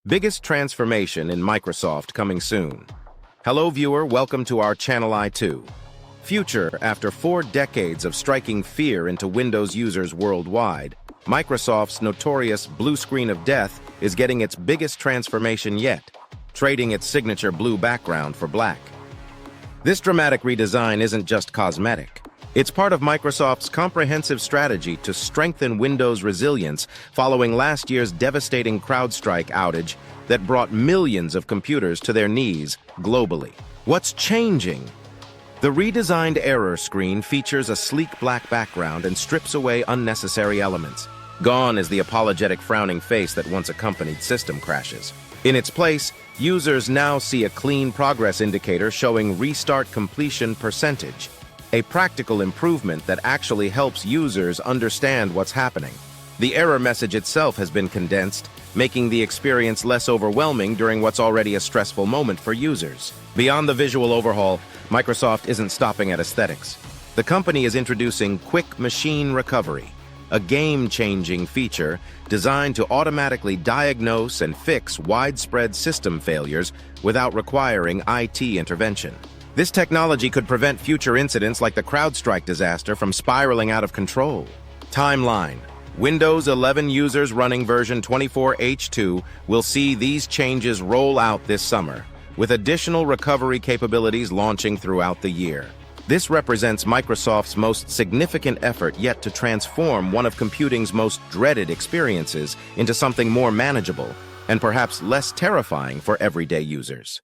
Biggest transformation in Microsoft coming soon. Hello viewer, welcome to our channel i2. Future, after 4 decades of striking fear into Windows users worldwide, Microsoft's notorious blue screen of death is getting its biggest transformation yet, trading its signature blue background for black. This dramatic redesign isn't just cosmetic. It's part of Microsoft's comprehensive strategy to strengthen Windows resilience following last year's devastating CrowdStrike outage that brought millions of computers to their knees globally. What's changing? The redesigned error screen features a sleek black background and strips away unnecessary elements. Gone is the apologetic frowning face that once accompanied system crashes. In its place, users now see a clean progress indicator showing restart completion percentage, a practical improvement that actually helps users understand what's happening. The error message itself has been condensed, making the experience less overwhelming during what's already a stressful moment for users. Beyond the visual overhaul, Microsoft isn't stopping at aesthetics. The company is introducing Quick Machine Recovery, a game-changing feature designed to automatically diagnose and fix widespread system failures without requiring IT intervention. This technology could prevent future incidents like the CrowdStrike disaster from spiraling out of control. Timeline. Windows 11 users running version 24H2 will see these changes roll out this summer, with additional recovery capabilities launching throughout the year. This represents Microsoft's most significant effort yet to transform one of computing's most dreaded experiences into something more manageable and perhaps less terrifying for everyday users.